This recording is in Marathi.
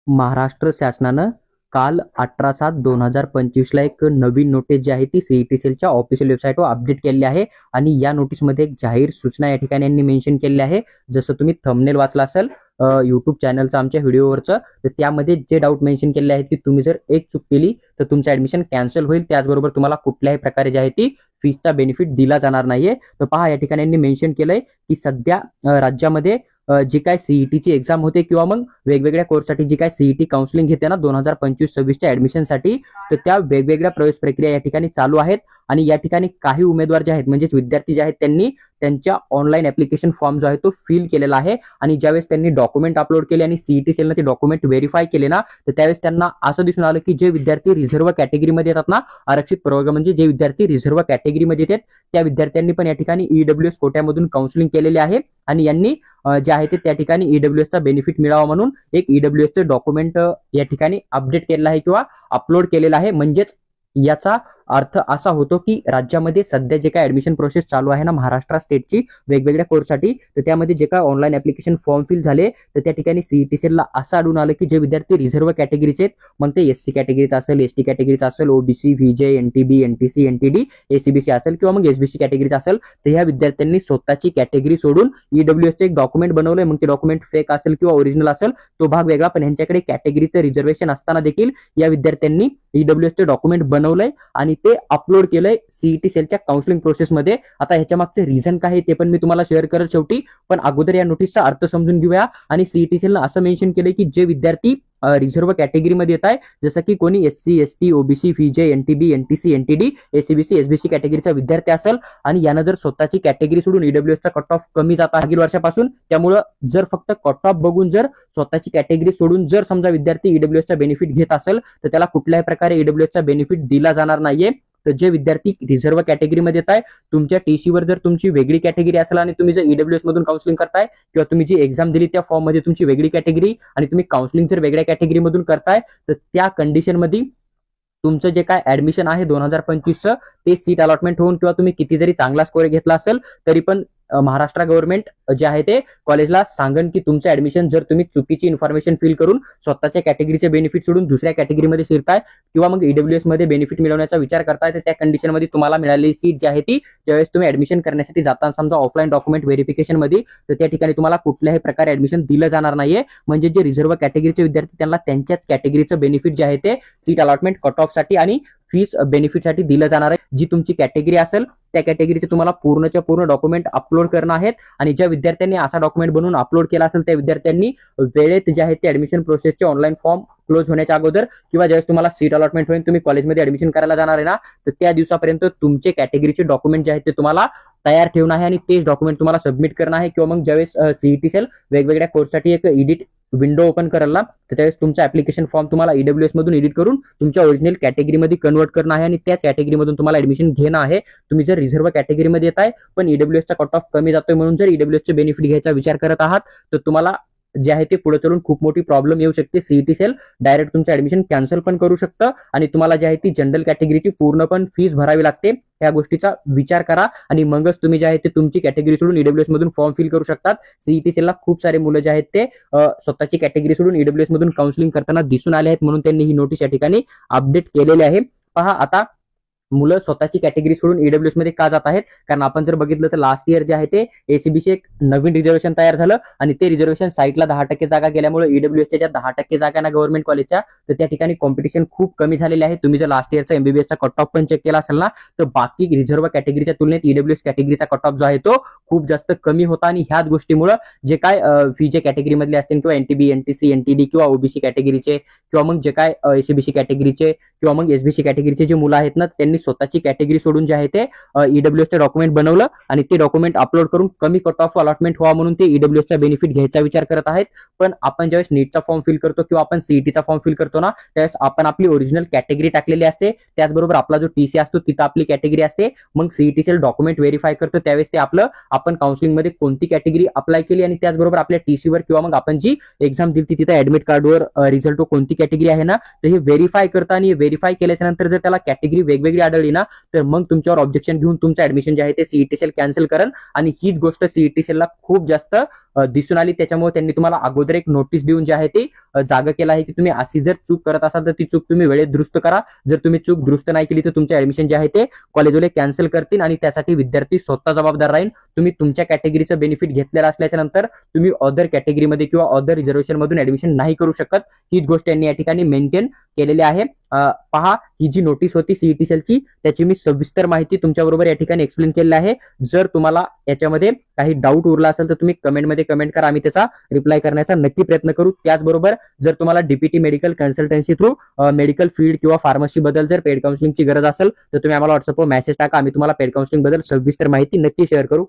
महाराष्ट्र शासनानं काल 18/7/2025 एक नवीन नोटीस जी आहे ती सीईटी सेलच्या ऑफिशियल वेबसाईटवर अपडेट केलेली आहे आणि या नोटीसमध्ये एक जाहीर सूचना या ठिकाणी यांनी मेन्शन केलेली आहे. जसं तुम्ही थंबनेल वाचला असेल युट्यूब चॅनलचं आमच्या व्हिडिओवरचं, तर त्यामध्ये जे डाऊट मेन्शन केलेले आहेत की तुम्ही जर एक चूक केली तर तुमचं ऍडमिशन कॅन्सल होईल, त्याचबरोबर तुम्हाला कुठल्याही प्रकारे जे आहे ती फीसचा बेनिफिट दिला जाणार नाहीये. तर पहा या ठिकाणी यांनी मेन्शन केलंय की सध्या राज्यामध्ये जी काय सीईटीची एक्झाम होते किंवा मग वेगवेगळ्या कोर्ससाठी जी काय सीईटी काउन्सिलिंग घेते ना 2025-26च्या ऍडमिशनसाठी, तर त्या वेगवेगळ्या प्रवेश प्रक्रिया या ठिकाणी चालू आहेत. आणि या ठिकाणी काही उमेदवार जे आहेत म्हणजेच विद्यार्थी जे आहेत त्यांनी त्यांच्या ऑनलाईन ऍप्लिकेशन फॉर्म जो आहे तो फिल केलेला आहे. आणि ज्यावेळेस त्यांनी डॉक्युमेंट अपलोड केले आणि सीईटी सेलने ते डॉक्युमेंट व्हेरीफाय केले ना, तर त्यावेळेस त्यांना असं दिसून आलं की जे विद्यार्थी रिझर्व्ह कॅटेगरीमध्ये येतात ना, आरक्षित प्रवर्ग म्हणजे जे विद्यार्थी रिझर्व्ह कॅटेगरीमध्ये येतात त्या विद्यार्थ्यांनी पण या ठिकाणी ईडब्ल्यूएस कोट्यामधून काउन्सिलिंग केलेले आहे. आणि यांनी जे आहे ते त्या ठिकाणी ईडब्ल्यूएसचा बेनिफिट मिळावा म्हणून एक ईडब्ल्यूएसचं डॉक्युमेंट या ठिकाणी अपडेट केलेलं आहे किंवा अपलोड केलेला आहे. म्हणजेच याचा अर्थ असा होतो की राज्यामध्ये सध्या जे काय ऍडमिशन प्रोसेस चालू आहे ना महाराष्ट्र स्टेटची वेगवेगळ्या कोर्ससाठी, तर त्यामध्ये जे काय ऑनलाईन ऍप्लिकेशन फॉर्म फिल झाले तर त्या ठिकाणी सीईटी सेलला असं आढळून आलं की जे विद्यार्थी रिझर्व्ह कॅटेगरीचे आहेत, मग ते एससी कॅटेगरीचा असेल, एसटी कॅटेगरीचा असेल, OBC, VJ, NTB, NTC, NTD, ACBC असेल किंवा मग एसबीसी कॅटेगरीचा असेल, तर ह्या विद्यार्थ्यांनी स्वतःची कॅटेगरी सोडून ईडब्ल्यूएसचे एक डॉक्युमेंट बनवलंय. मग ते डॉक्युमेंट फेक असेल किंवा ओरिजिनल असेल तो भाग वेगळा, पण ह्यांच्याकडे कॅटेगरीचं रिझर्वेशन असताना देखील या विद्यार्थ्यांनी ईडब्ल्यूएसचे डॉक्युमेंट बनवलंय आणि ते अपलोड केलंय सीईटी सेलच्या काउन्सिलिंग प्रोसेसमध्ये. आता ह्याच्या मागचे रिझन काय ते पण मी तुम्हाला शेअर करेल शेवटी, पण अगोदर या नोटीसचा अर्थ समजून घेऊया. आणि सीईटी सेलनं असं मेन्शन केलंय की जे विद्यार्थी रिझर्व्ह कॅटेगरीमध्ये येत आहे, जसं की कोणी SC, ST, OBC, VJ, NTB, NTC, NTD, SEBC, SBC कॅटेगरीचा विद्यार्थी असेल आणि यानं जर स्वतःची कॅटेगरी सोडून ईडब्ल्यूएसचा कट ऑफ कमी जाता मागील वर्षापासून, त्यामुळं जर फक्त कट ऑफ बघून जर स्वतःची कॅटेगरी सोडून जर समजा विद्यार्थी ईडब्ल्यूएसचा बेनिफिट घेत असेल तर त्याला कुठल्याही प्रकारे ईडब्ल्यूएसचा बेनिफिट दिला जाणार नाहीये. तर जे विद्यार्थी रिझर्व्ह कॅटेगरीमध्ये येत आहे, तुमच्या टीसीवर जर तुमची वेगळी कॅटेगरी असेल आणि तुम्ही जर ईडब्ल्यूएस मधून काउन्सिलिंग करताय किंवा तुम्ही जी एक्झाम दिली त्या फॉर्म मध्ये तुमची वेगळी कॅटेगरी आणि तुम्ही काउन्सिलिंग जर वेगळ्या कॅटेगरीमधून करताय, तर त्या कंडिशनमध्ये तुमचं जे काय ऍडमिशन आहे 2025चं ते सीट अलॉटमेंट होऊन किंवा तुम्ही किती जरी चांगला स्कोर घेतला असेल तरी पण महाराष्ट्र गव्हर्नमेंट जे आहे ते कॉलेजला सांगन की तुमचं ऍडमिशन जर तुम्ही चुकीची इन्फॉर्मेशन फिल करून स्वतःच्या कॅटेगरीचे बेनिफिट सोडून दुसऱ्या कॅटेगरीमध्ये शिरताय किंवा मग ईडब्ल्यूएस मध्ये बेनिफिट मिळवण्याचा विचार करताय, तर त्या कंडिशनमध्ये तुम्हाला मिळालेली सीट जी आहे ती ज्यावेळेस तुम्ही ऍडमिशन करण्यासाठी जाताना समजा ऑफलाईन डॉक्युमेंट व्हेरिफिकेशन मध्ये, तर त्या ठिकाणी तुम्हाला कुठल्याही प्रकारे ऍडमिशन दिलं जाणार नाहीये. म्हणजे जे रिझर्व्ह कॅटेगरीचे विद्यार्थी त्यांना त्यांच्याच कॅटेगरीचं बेनिफिट जे आहे ते सीट अलॉटमेंट कट ऑफ साठी आणि फीस बेनिफिटसाठी दिलं जाणार आहे. जी तुमची कॅटेगरी असेल त्या कॅटेगरीचे तुम्हाला पूर्णच्या पूर्ण डॉक्युमेंट अपलोड करणं आहेत. आणि ज्या विद्यार्थ्यांनी असा डॉक्युमेंट बनवून अपलोड केला असेल त्या विद्यार्थ्यांनी वेळेत जे आहे ते ऍडमिशन प्रोसेसचे ऑनलाईन फॉर्म क्लोज होण्याच्या अगोदर किंवा ज्यावेळेस तुम्हाला सीट अलॉटमेंट होईल तुम्ही कॉलेजमध्ये ऍडमिशन करायला जाणार आहे ना, तर त्या दिवसापर्यंत तुमचे कॅटेगरीचे डॉक्युमेंट जे आहेत ते तुम्हाला तयार ठेवणं आहे आणि तेच डॉक्युमेंट तुम्हाला सबमिट करणं आहे. किंवा मग ज्यावेळेस सीईटी सेल वेगवेगळ्या कोर्ससाठी एक एडिट विंडो ओपन कराल ना, तर त्यावेळेस तुमचा ऍप्लिकेशन फॉर्म तुम्हाला ईडब्ल्यूएस मधून एडिट करून तुमच्या ओरिजिनल कॅटेगरीमध्ये कन्वर्ट करणं आहे आणि त्याच कॅटेगरीमधून तुम्हाला ऍडमिशन घेणं आहे. तुम्ही जर रिझर्व्ह कॅटेगरीमध्ये येत आहे पण ईडब्ल्यूएसचा कट ऑफ कमी जातोय म्हणून जर ईडब्ल्यूएसचे बेनिफिट घ्यायचा विचार करत आहात, तर तुम्हाला जे आहे ते पुढे चलून खूप मोठी प्रॉब्लेम येऊ शकते. सीईटी सेल डायरेक्ट तुमचं ऍडमिशन कॅन्सल पण करू शकतं आणि तुम्हाला जे आहे ती जनरल कॅटेगरीची पूर्ण पण फीस भरावी लागते. या गोष्टीचा विचार करा आणि मगच तुम्ही जे आहे ते तुमची कॅटेगरी सोडून ईडब्ल्यूएस मधून फॉर्म फिल करू शकतात. सीईटी सेलला खूप सारे मुलं जे आहेत ते स्वतःची कॅटेगरी सोडून ईडब्ल्यूएस मधून काउन्सिलिंग करताना दिसून आले आहेत म्हणून त्यांनी ही नोटीस या ठिकाणी अपडेट केलेली आहे. पहा आता मुलं स्वतःची कॅटेगरी सोडून ईडब्ल्यूएस मध्ये का जात आहेत, कारण आपण जर बघितलं तर लास्ट इयर जे आहे ते एसीबीसी एक नवीन रिझर्वेशन तयार झालं आणि ते रिझर्वेशन साईटला 10% जागा गेल्यामुळे ईडब्ल्यूएसच्या ज्या 10% जागा ना गव्हर्नमेंट कॉलेजच्या, तर त्या ठिकाणी कॉम्पिटिशन खूप कमी झालेले आहे. तुम्ही जर लास्ट इयरचा एमबीबीएसचा कट ऑफ पण चेक केला असेल ना, तर बाकी रिझर्व्ह कॅटेगरीच्या तुलनेत ईडब्ल्यूएस कॅटेगरीचा कट ऑफ जो आहे तो खूप जास्त कमी होता. आणि ह्याच गोष्टीमुळे जे काय व्हीजे कॅटेगरीमधले असतील किंवा एनटीबी, एनटीसी, एनटीडी किंवा ओबीसी कॅटेगरीचे किंवा मग जे काय एसीबीसी कॅटेगरीचे किंवा मग एसबीसी कॅटेगरीचे जे मुलं आहेत ना, त्यांनी स्वतःची कॅटेगरी सोडून जे आहे ते ईडब्ल्यूएसचं डॉक्युमेंट बनवलं आणि ते डॉक्युमेंट अपलोड करून कमी कट ऑफ अलॉटमेंट व्हावा म्हणून ते ईडब्ल्यूएसचा बेनिफिट घ्यायचा विचार करत आहेत. पण आपण ज्यावेळेस नीटचा फॉर्म फिल करतो किंवा आपण सीईटीचा फॉर्म फिल करतो ना, त्यावेळेस आपण आपली ओरिजिनल कॅटेगरी टाकलेली असते, त्याचबरोबर आपला जो टीसी असतो तिथं आपली कॅटेगरी असते. मग सीईटी सेल डॉक्युमेंट व्हेरीफाय करतो त्यावेळेस ते आपलं आपण काउन्सिलिंग मध्ये कोणती कॅटेगरी अप्लाय केली आणि त्याचबरोबर आपल्या टीसीवर किंवा मग आपण जी एक्झाम दिली तिथे ऍडमिट कार्डवर रिझल्ट कोणती कॅटेगरी आहे ना, तर हे व्हेरीफाय करता आणि व्हेरीफाय केल्याच्या नंतर जर त्याला कॅटेगरी वेगवेगळी आढळली ना तर मग तुमच्यावर ऑब्जेक्शन घेऊन तुमचं ऍडमिशन जे आहे ते सीईटी सेल कॅन्सल करेल. आणि हीच गोष्ट सीईटी सेलला खूप जास्त दिसून आली. त्याच्यामुळे त्यांनी तुम्हाला अगोदर एक नोटीस देऊन जे आहे ते जागा केलं आहे की तुम्ही अशी जर चूक करत असाल तर ती चूक तुम्ही वेळेत दुरुस्त करा. जर तुम्ही चूक दुरुस्त नाही केली तर तुमचे ऍडमिशन जे आहे ते कॉलेजवाले कॅन्सल करतील आणि त्यासाठी विद्यार्थी स्वतः जबाबदार राहील. तुम्ही तुमच्या कॅटेगरीचं बेनिफिट घेतलेलं असल्याच्या नंतर तुम्ही अदर कॅटेगरीमध्ये किंवा अदर रिझर्वेशन मधून ऍडमिशन नाही करू शकत. हीच गोष्ट यांनी या ठिकाणी मेंटेन केलेली आहे. पहा, ही जी नोटीस होती सीईटी सेलची त्याची मी सविस्तर माहिती तुमच्याबरोबर या ठिकाणी एक्सप्लेन केलेली आहे. जर तुम्हाला याच्यामध्ये काही डाऊट उरला असेल तर तुम्ही कमेंटमध्ये कमेंट करा, आम्ही त्याचा रिप्लाय करण्याचा नक्की प्रयत्न करू. त्याचबरोबर जर तुम्हाला DPT medical consultancy through medical field किंवा फार्मसी बद्दल जर पेड काउन्सिलिंगची गरज असेल तर तुम्ही आम्हाला व्हॉट्सअपवर मेसेज टाका, आम्ही तुम्हाला पेड काउन्सिलिंग बद्दल सविस्तर माहिती नक्की शेअर करू.